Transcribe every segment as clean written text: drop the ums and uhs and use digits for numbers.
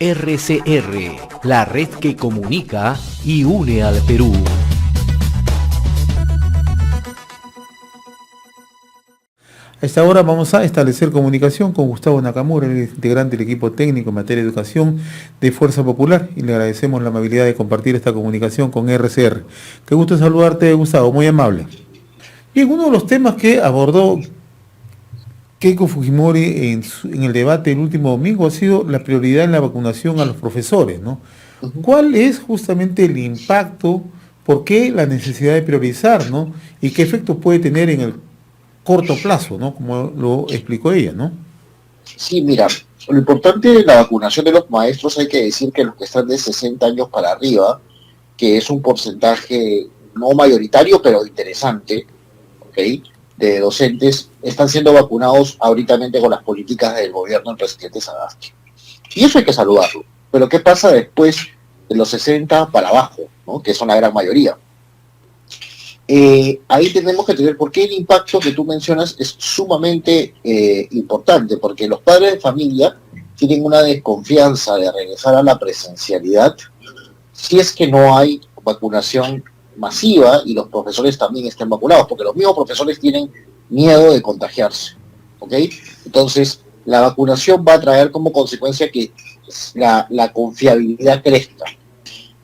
RCR, la red que comunica y une al Perú. A esta hora vamos a establecer comunicación con Gustavo Nakamura, el integrante del equipo técnico en materia de educación de Fuerza Popular, y le agradecemos la amabilidad de compartir esta comunicación con RCR. Qué gusto saludarte, Gustavo, muy amable. Bien, uno de los temas que abordó Keiko Fujimori en el debate el último domingo ha sido la prioridad en la vacunación a los profesores, ¿no? ¿Cuál es justamente el impacto? ¿Por qué la necesidad de priorizar, ¿no? ¿Y qué efectos puede tener en el corto plazo, ¿no? Como lo explicó ella, ¿no? Sí, mira, lo importante de la vacunación de los maestros, hay que decir que los que están de 60 años para arriba, que es un porcentaje no mayoritario, pero interesante, ¿ok?, de docentes, están siendo vacunados ahorita con las políticas del gobierno del presidente Sagasti. Y eso hay que saludarlo. Pero ¿qué pasa después de los 60 para abajo, ¿no?, que son la gran mayoría? Ahí tenemos que tener, porque el impacto que tú mencionas es sumamente importante, porque los padres de familia tienen una desconfianza de regresar a la presencialidad si es que no hay vacunación masiva y los profesores también estén vacunados, porque los mismos profesores tienen miedo de contagiarse, ¿ok? Entonces, la vacunación va a traer como consecuencia que la confiabilidad crezca.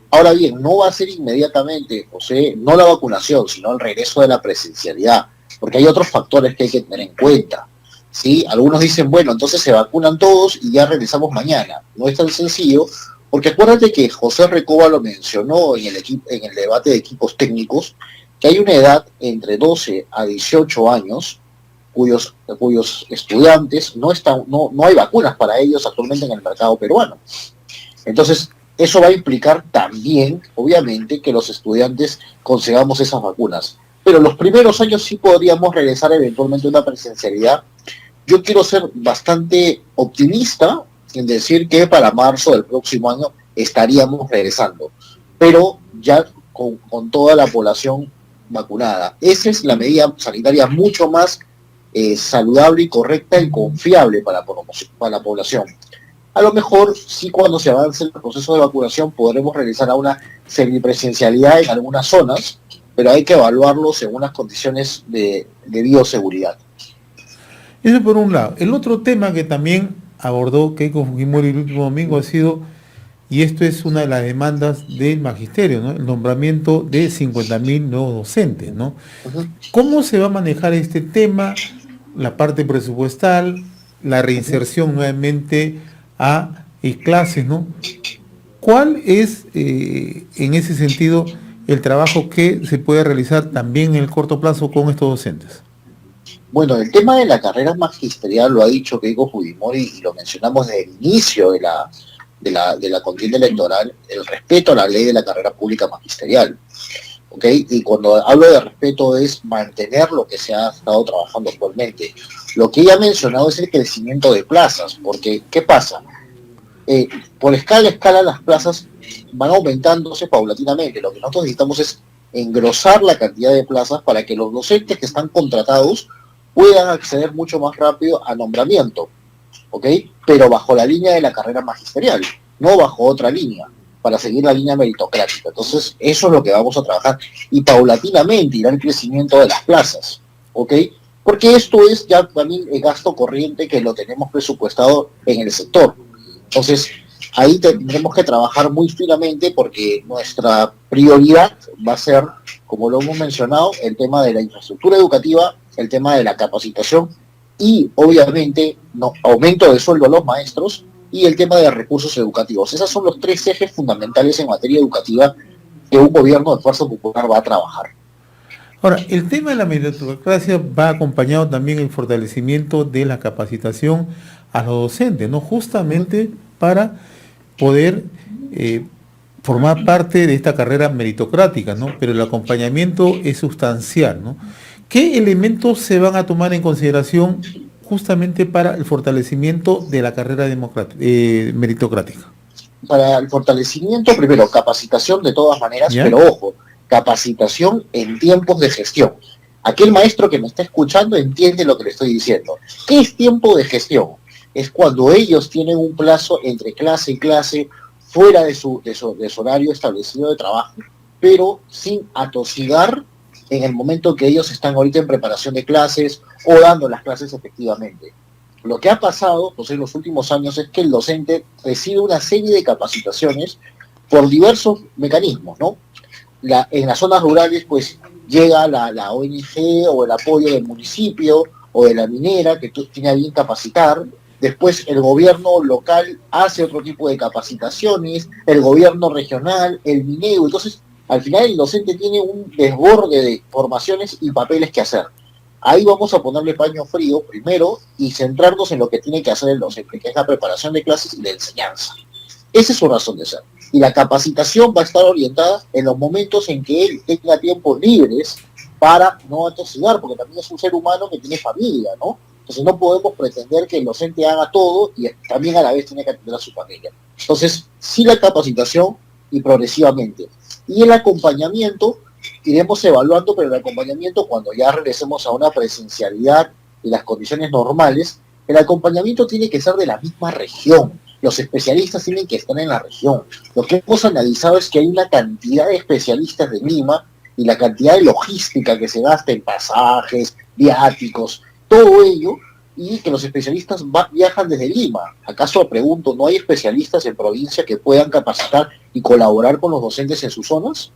Ahora bien, no va a ser inmediatamente, José, no la vacunación, sino el regreso de la presencialidad, porque hay otros factores que hay que tener en cuenta, ¿sí? Algunos dicen, bueno, entonces se vacunan todos y ya regresamos mañana. No es tan sencillo, porque acuérdate que José Recoba lo mencionó en el debate de equipos técnicos, que hay una edad entre 12 a 18 años cuyos estudiantes no hay vacunas para ellos actualmente en el mercado peruano. Entonces, eso va a implicar también, obviamente, que los estudiantes consigamos esas vacunas. Pero los primeros años sí podríamos regresar eventualmente a una presencialidad. Yo quiero ser bastante optimista en decir que para marzo del próximo año estaríamos regresando, pero ya con toda la población vacunada. Esa es la medida sanitaria mucho más saludable y correcta y confiable para la población. A lo mejor, sí, cuando se avance el proceso de vacunación, podremos regresar a una semipresencialidad en algunas zonas, pero hay que evaluarlo según unas condiciones de bioseguridad. Eso por un lado. El otro tema que también abordó Keiko Fujimori el último domingo ha sido, y esto es una de las demandas del magisterio, ¿no?, el nombramiento de 50.000 nuevos docentes, ¿no? ¿Cómo se va a manejar este tema, la parte presupuestal, la reinserción nuevamente a clases, ¿no? ¿Cuál es, en ese sentido, el trabajo que se puede realizar también en el corto plazo con estos docentes? Bueno, el tema de la carrera magisterial lo ha dicho Keiko Fujimori y lo mencionamos desde el inicio de la contienda electoral, el respeto a la ley de la carrera pública magisterial, ¿ok? Y cuando hablo de respeto es mantener lo que se ha estado trabajando actualmente. Lo que ella ha mencionado es el crecimiento de plazas, porque ¿qué pasa? Por escala las plazas van aumentándose paulatinamente. Lo que nosotros necesitamos es engrosar la cantidad de plazas para que los docentes que están contratados puedan acceder mucho más rápido a nombramiento, ¿ok? Pero bajo la línea de la carrera magisterial, no bajo otra línea, para seguir la línea meritocrática. Entonces, eso es lo que vamos a trabajar. Y paulatinamente irá el crecimiento de las plazas, ¿ok? Porque esto es ya también el gasto corriente que lo tenemos presupuestado en el sector. Entonces, ahí tendremos que trabajar muy finamente porque nuestra prioridad va a ser, como lo hemos mencionado, el tema de la infraestructura educativa, el tema de la capacitación y, obviamente, aumento de sueldo a los maestros y el tema de recursos educativos. Esos son los tres ejes fundamentales en materia educativa que un gobierno de Fuerza Popular va a trabajar. Ahora, el tema de la meritocracia va acompañado también el fortalecimiento de la capacitación a los docentes, ¿no? Justamente para poder formar parte de esta carrera meritocrática, ¿no? Pero el acompañamiento es sustancial, ¿no? ¿Qué elementos se van a tomar en consideración justamente para el fortalecimiento de la carrera meritocrática? Para el fortalecimiento, primero, capacitación de todas maneras, ¿ya? Pero ojo, capacitación en tiempos de gestión. Aquel maestro que me está escuchando entiende lo que le estoy diciendo. ¿Qué es tiempo de gestión? es cuando ellos tienen un plazo entre clase y clase, fuera de su horario establecido de trabajo, pero sin atosigar en el momento que ellos están ahorita en preparación de clases o dando las clases efectivamente. Lo que ha pasado pues, en los últimos años es que el docente recibe una serie de capacitaciones por diversos mecanismos, ¿no? En las zonas rurales, pues, llega la ONG o el apoyo del municipio o de la minera, que tiene a bien capacitar. Después el gobierno local hace otro tipo de capacitaciones, el gobierno regional, el minero. Entonces, al final el docente tiene un desborde de formaciones y papeles que hacer. Ahí vamos a ponerle paño frío primero y centrarnos en lo que tiene que hacer el docente, que es la preparación de clases y la enseñanza. Esa es su razón de ser. Y la capacitación va a estar orientada en los momentos en que él tenga tiempos libres para no atosigar, porque también es un ser humano que tiene familia, ¿no? Entonces no podemos pretender que el docente haga todo y también a la vez tiene que atender a su familia. Entonces, sí la capacitación y progresivamente. Y el acompañamiento, iremos evaluando, pero el acompañamiento cuando ya regresemos a una presencialidad y las condiciones normales, el acompañamiento tiene que ser de la misma región. Los especialistas tienen que estar en la región. Lo que hemos analizado es que hay una cantidad de especialistas de Lima y la cantidad de logística que se gasta en pasajes, viáticos, todo ello, y que los especialistas viajan desde Lima. ¿Acaso, pregunto, no hay especialistas en provincia que puedan capacitar y colaborar con los docentes en sus zonas?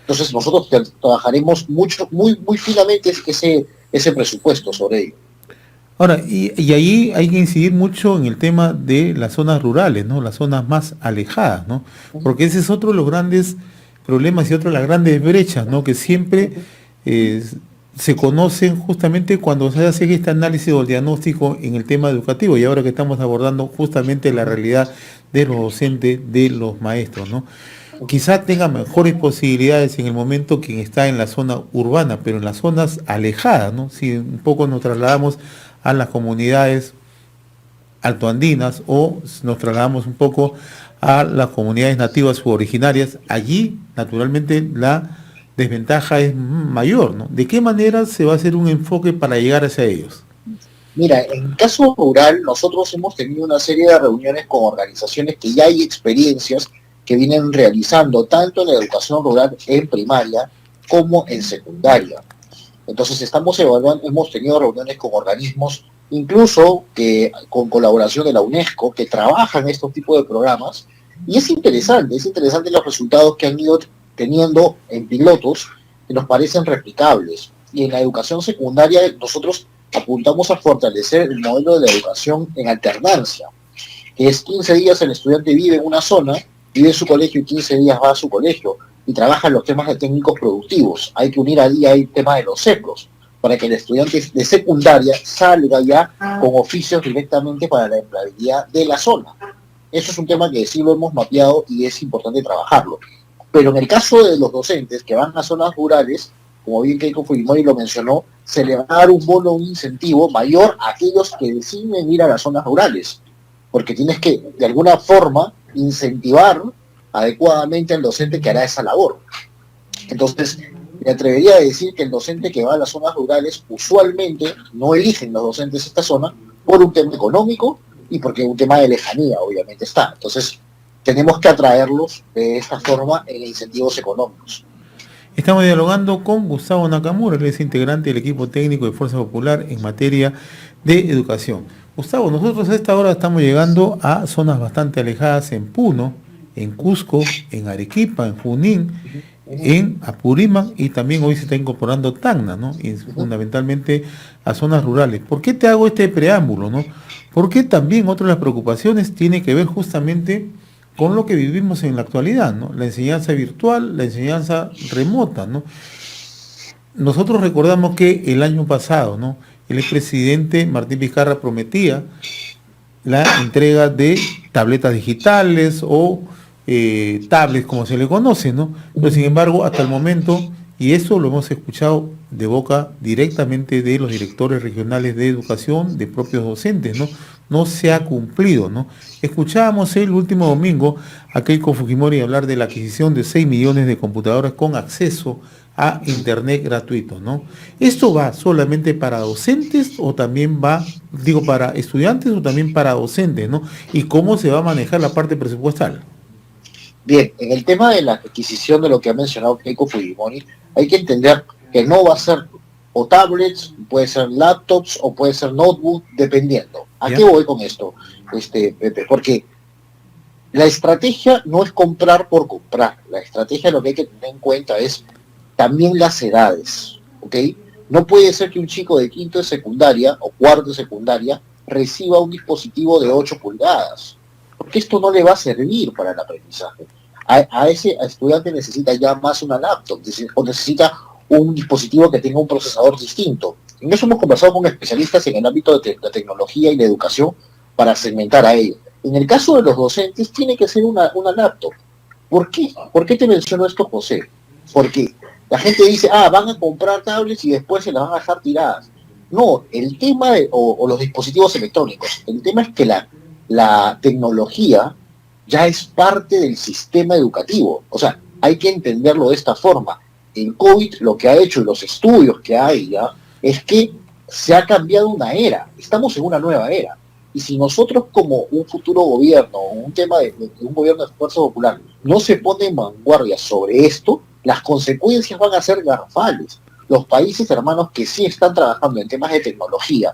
Entonces nosotros trabajaremos muy finamente ese presupuesto sobre ello. Ahora, y ahí hay que incidir mucho en el tema de las zonas rurales, ¿no? Las zonas más alejadas, ¿no? Porque ese es otro de los grandes problemas y otra de las grandes brechas, ¿no? Que siempre se conocen justamente cuando se hace este análisis o el diagnóstico en el tema educativo, y ahora que estamos abordando justamente la realidad de los docentes, de los maestros, ¿no? Quizá tenga mejores posibilidades en el momento quien está en la zona urbana, pero en las zonas alejadas, ¿no? Si un poco nos trasladamos a las comunidades altoandinas o nos trasladamos un poco a las comunidades nativas u originarias, allí naturalmente la desventaja es mayor, ¿no? ¿De qué manera se va a hacer un enfoque para llegar hacia ellos? Mira, en el caso rural, nosotros hemos tenido una serie de reuniones con organizaciones que ya hay experiencias que vienen realizando tanto en la educación rural en primaria como en secundaria. Entonces estamos evaluando, hemos tenido reuniones con organismos, incluso que con colaboración de la UNESCO, que trabajan estos tipos de programas, y es interesante los resultados que han ido teniendo en pilotos que nos parecen replicables. Y en la educación secundaria nosotros apuntamos a fortalecer el modelo de la educación en alternancia, que es 15 días el estudiante vive en una zona, vive en su colegio y 15 días va a su colegio y trabaja en los temas de técnicos productivos. Hay que unir ahí el tema de los CEPROS, para que el estudiante de secundaria salga ya con oficios directamente para la empleabilidad de la zona. Eso es un tema que sí lo hemos mapeado y es importante trabajarlo. Pero en el caso de los docentes que van a zonas rurales, como bien Keiko Fujimori lo mencionó, se le va a dar un bono, un incentivo mayor a aquellos que deciden ir a las zonas rurales, porque tienes que, de alguna forma, incentivar adecuadamente al docente que hará esa labor. Entonces, me atrevería a decir que el docente que va a las zonas rurales, usualmente no eligen los docentes esta zona por un tema económico y porque un tema de lejanía, obviamente, está. Entonces, tenemos que atraerlos de esta forma en incentivos económicos. Estamos dialogando con Gustavo Nakamura, él es integrante del equipo técnico de Fuerza Popular en materia de educación. Gustavo, nosotros a esta hora estamos llegando a zonas bastante alejadas en Puno, en Cusco, en Arequipa, en Junín, en Apurímac y también hoy se está incorporando Tacna, ¿no? Y fundamentalmente a zonas rurales. ¿Por qué te hago este preámbulo, no? Porque también otra de las preocupaciones tiene que ver justamente con lo que vivimos en la actualidad, ¿no? La enseñanza virtual, la enseñanza remota, ¿no? Nosotros recordamos que el año pasado, ¿no? El expresidente Martín Vizcarra prometía la entrega de tabletas digitales o tablets, como se le conoce, ¿no? Pero sin embargo, hasta el momento, y eso lo hemos escuchado de boca directamente de los directores regionales de educación, de propios docentes, ¿no? No se ha cumplido, ¿no? Escuchábamos el último domingo a Keiko Fujimori hablar de la adquisición de 6 millones de computadoras con acceso a internet gratuito, ¿no? ¿Esto va solamente para docentes o también va, digo, para estudiantes o también para docentes, ¿no? ¿Y cómo se va a manejar la parte presupuestal? Bien, en el tema de la adquisición de lo que ha mencionado Keiko Fujimori, hay que entender que no va a ser o tablets, puede ser laptops o puede ser notebook, dependiendo. ¿A ¿Ya? qué voy con esto, Pepe? Porque la estrategia no es comprar por comprar. La estrategia lo que hay que tener en cuenta es también las edades, ¿ok? No puede ser que un chico de quinto de secundaria o cuarto de secundaria reciba un dispositivo de 8 pulgadas, porque esto no le va a servir para el aprendizaje. A ese estudiante necesita ya más una laptop o necesita un dispositivo que tenga un procesador distinto. En eso hemos conversado con especialistas en el ámbito de la tecnología y la educación para segmentar a ellos. En el caso de los docentes, tiene que ser una laptop. ¿Por qué? ¿Por qué te menciono esto, José? Porque la gente dice, van a comprar tablets y después se las van a dejar tiradas. No, el tema o los dispositivos electrónicos, el tema es que la tecnología ya es parte del sistema educativo. O sea, hay que entenderlo de esta forma. El COVID lo que ha hecho y los estudios que hay ya es que se ha cambiado una era. Estamos en una nueva era. Y si nosotros como un futuro gobierno, un tema de un gobierno de fuerza popular, no se pone en vanguardia sobre esto, las consecuencias van a ser garrafales. Los países hermanos que sí están trabajando en temas de tecnología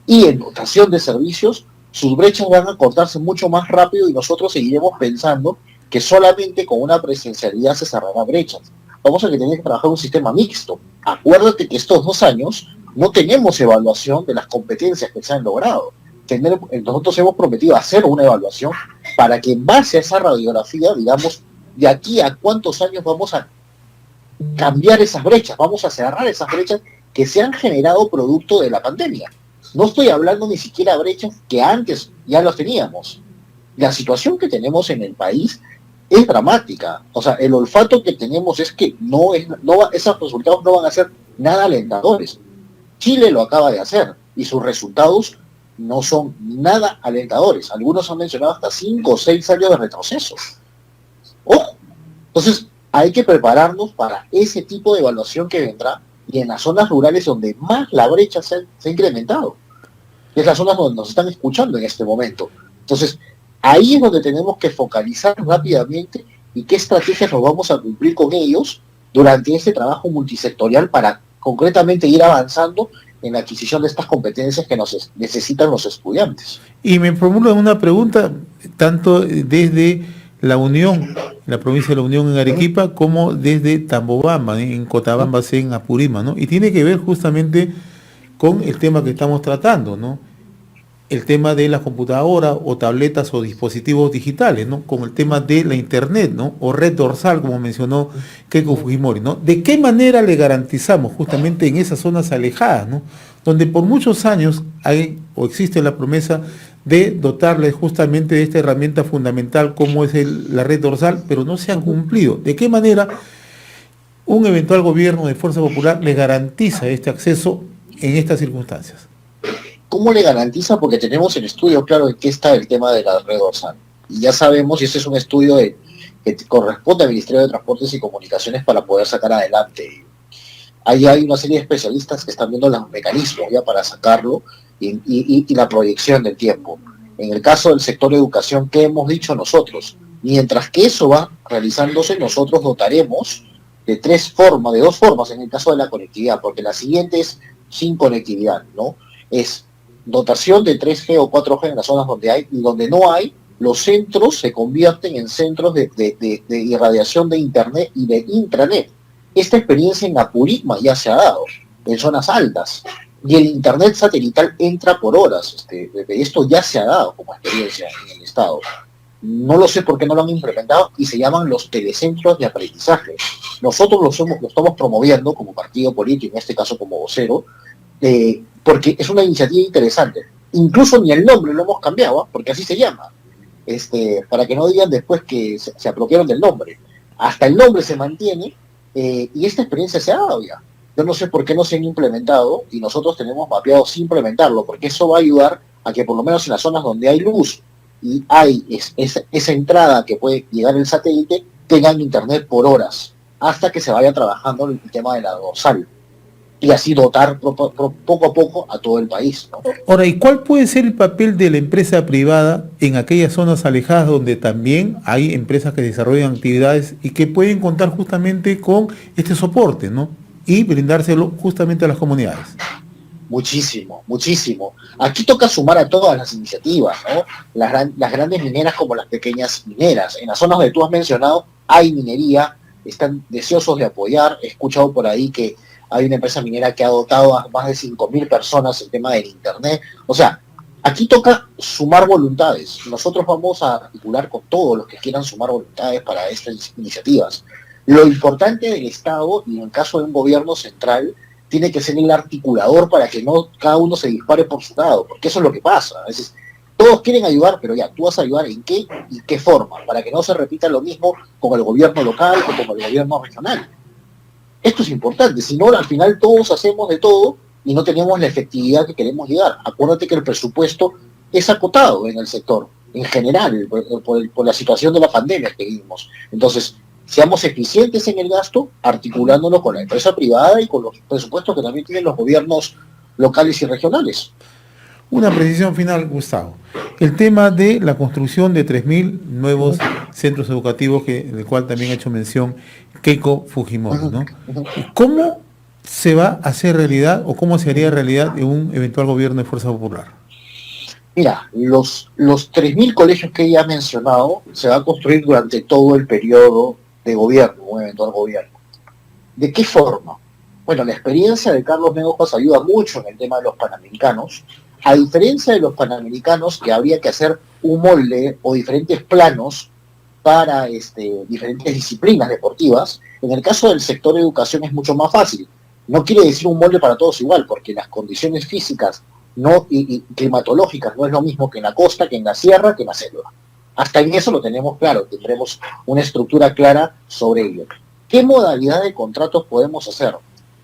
y en dotación de servicios, sus brechas van a cortarse mucho más rápido y nosotros seguiremos pensando que solamente con una presencialidad se cerrarán brechas. Vamos a tener que trabajar un sistema mixto. Acuérdate que estos 2 años no tenemos evaluación de las competencias que se han logrado. Nosotros hemos prometido hacer una evaluación para que en base a esa radiografía, digamos, de aquí a cuántos años vamos a cambiar esas brechas, vamos a cerrar esas brechas que se han generado producto de la pandemia. No estoy hablando ni siquiera de brechas que antes ya las teníamos. La situación que tenemos en el país es dramática. O sea, el olfato que tenemos es que esos resultados no van a ser nada alentadores. Chile lo acaba de hacer y sus resultados no son nada alentadores. Algunos han mencionado hasta 5 o 6 años de retroceso. ¡Ojo! Entonces, hay que prepararnos para ese tipo de evaluación que vendrá y en las zonas rurales donde más la brecha se ha incrementado. Es las zonas donde nos están escuchando en este momento. Entonces, ahí es donde tenemos que focalizar rápidamente y qué estrategias nos vamos a cumplir con ellos durante este trabajo multisectorial para concretamente ir avanzando en la adquisición de estas competencias que necesitan los estudiantes. Y me formulo una pregunta, tanto desde la Unión, la provincia de la Unión en Arequipa, como desde Tambobamba, en Cotabamba, en Apurímac, ¿no? Y tiene que ver justamente con el tema que estamos tratando, ¿no? El tema de las computadoras o tabletas o dispositivos digitales, ¿no? Como el tema de la internet, ¿no? O red dorsal, como mencionó Keiko Fujimori, ¿no? ¿De qué manera le garantizamos justamente en esas zonas alejadas, ¿no? Donde por muchos años hay o existe la promesa de dotarles justamente de esta herramienta fundamental como es la red dorsal, pero no se han cumplido? ¿De qué manera un eventual gobierno de Fuerza Popular le garantiza este acceso en estas circunstancias? ¿Cómo le garantiza? Porque tenemos el estudio claro en qué está el tema de la red dorsal. Y ya sabemos, y ese es un estudio que corresponde al Ministerio de Transportes y Comunicaciones para poder sacar adelante. Ahí hay una serie de especialistas que están viendo los mecanismos ya para sacarlo y la proyección del tiempo. En el caso del sector educación, ¿qué hemos dicho nosotros? Mientras que eso va realizándose, nosotros dotaremos de 2 formas en el caso de la conectividad, porque la siguiente es sin conectividad, ¿no? Es dotación de 3G o 4G en las zonas donde hay, y donde no hay, los centros se convierten en centros de irradiación de internet y de intranet. Esta experiencia en Apurímac ya se ha dado, en zonas altas, y el internet satelital entra por horas. Esto ya se ha dado como experiencia en el estado. No lo sé por qué no lo han implementado y se llaman los telecentros de aprendizaje. Nosotros lo estamos promoviendo como partido político, en este caso como vocero, porque es una iniciativa interesante. Incluso ni el nombre lo hemos cambiado, porque así se llama. Para que no digan después que se apropiaron del nombre. Hasta el nombre se mantiene y esta experiencia se ha dado ya. Yo no sé por qué no se han implementado y nosotros tenemos mapeado sin implementarlo, porque eso va a ayudar a que por lo menos en las zonas donde hay luz y hay esa entrada que puede llegar el satélite, tengan internet por horas. hasta que se vaya trabajando el tema de la dorsal. Y así dotar poco a poco a todo el país, ¿no? Ahora, ¿y cuál puede ser el papel de la empresa privada en aquellas zonas alejadas donde también hay empresas que desarrollan actividades y que pueden contar justamente con este soporte, ¿no? Y brindárselo justamente a las comunidades? Muchísimo, muchísimo. Aquí toca sumar a todas las iniciativas, ¿no? Las grandes mineras como las pequeñas mineras. En las zonas que tú has mencionado hay minería, están deseosos de apoyar. He escuchado por ahí que hay una empresa minera que ha dotado a más de 5.000 personas el tema del internet. O sea, aquí toca sumar voluntades. Nosotros vamos a articular con todos los que quieran sumar voluntades para estas iniciativas. Lo importante del Estado, y en el caso de un gobierno central, tiene que ser el articulador para que no cada uno se dispare por su lado, porque eso es lo que pasa. A veces todos quieren ayudar, pero ya, tú vas a ayudar en qué y qué forma, para que no se repita lo mismo con el gobierno local o con el gobierno regional. Esto es importante, si no, al final todos hacemos de todo y no tenemos la efectividad que queremos llegar. Acuérdate que el presupuesto es acotado en el sector, en general, por la situación de la pandemia que vivimos. Entonces, seamos eficientes en el gasto, articulándolo con la empresa privada y con los presupuestos que también tienen los gobiernos locales y regionales. Una precisión final, Gustavo. El tema de la construcción de 3.000 nuevos centros educativos, del cual también ha hecho mención Keiko Fujimori, ¿no? ¿Cómo se va a hacer realidad o cómo se haría realidad en un eventual gobierno de Fuerza Popular? Mira, los 3.000 colegios que ella ha mencionado se va a construir durante todo el periodo de gobierno, un eventual gobierno. ¿De qué forma? Bueno, la experiencia de Carlos Megojas ayuda mucho en el tema de los panamericanos. A diferencia de los panamericanos, que habría que hacer un molde o diferentes planos para diferentes disciplinas deportivas, en el caso del sector de educación es mucho más fácil. No quiere decir un molde para todos igual, porque las condiciones físicas y climatológicas no es lo mismo que en la costa, que en la sierra, que en la selva. Hasta en eso lo tenemos claro, tendremos una estructura clara sobre ello. ¿Qué modalidad de contratos podemos hacer?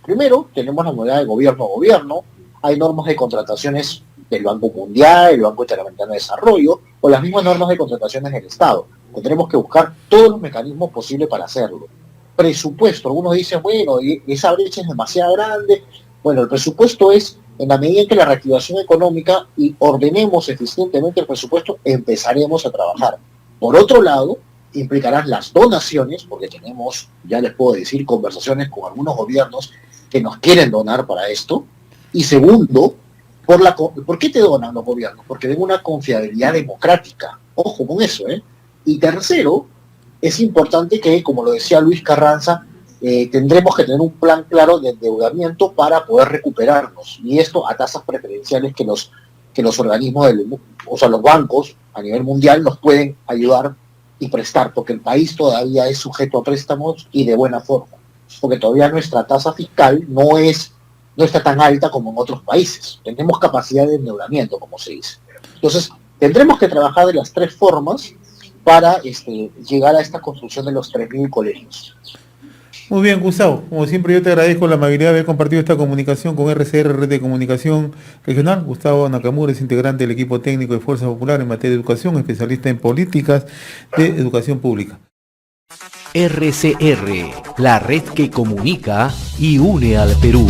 Primero, tenemos la modalidad de gobierno a gobierno, hay normas de contrataciones del Banco Mundial, el Banco Interamericano de Desarrollo, o las mismas normas de contrataciones del Estado. Tendremos que buscar todos los mecanismos posibles para hacerlo. Presupuesto, algunos dicen, bueno, esa brecha es demasiado grande. Bueno, el presupuesto es, en la medida en que la reactivación económica y ordenemos eficientemente el presupuesto, empezaremos a trabajar. Por otro lado, implicarán las donaciones, porque tenemos, ya les puedo decir, conversaciones con algunos gobiernos que nos quieren donar para esto. Y segundo, ¿por qué te donan los gobiernos? Porque ven una confiabilidad democrática. Ojo con eso, ¿eh? Y tercero, es importante que, como lo decía Luis Carranza, tendremos que tener un plan claro de endeudamiento para poder recuperarnos. Y esto a tasas preferenciales que los organismos, o sea, los bancos a nivel mundial nos pueden ayudar y prestar, porque el país todavía es sujeto a préstamos y de buena forma. Porque todavía nuestra tasa fiscal no está tan alta como en otros países. Tenemos capacidad de endeudamiento, como se dice. Entonces, tendremos que trabajar de las tres formas para llegar a esta construcción de los 3.000 colegios. Muy bien, Gustavo. Como siempre, yo te agradezco la amabilidad de haber compartido esta comunicación con RCR, Red de Comunicación Regional. Gustavo Nakamura es integrante del equipo técnico de Fuerza Popular en materia de educación, especialista en políticas de educación pública. RCR, la red que comunica y une al Perú.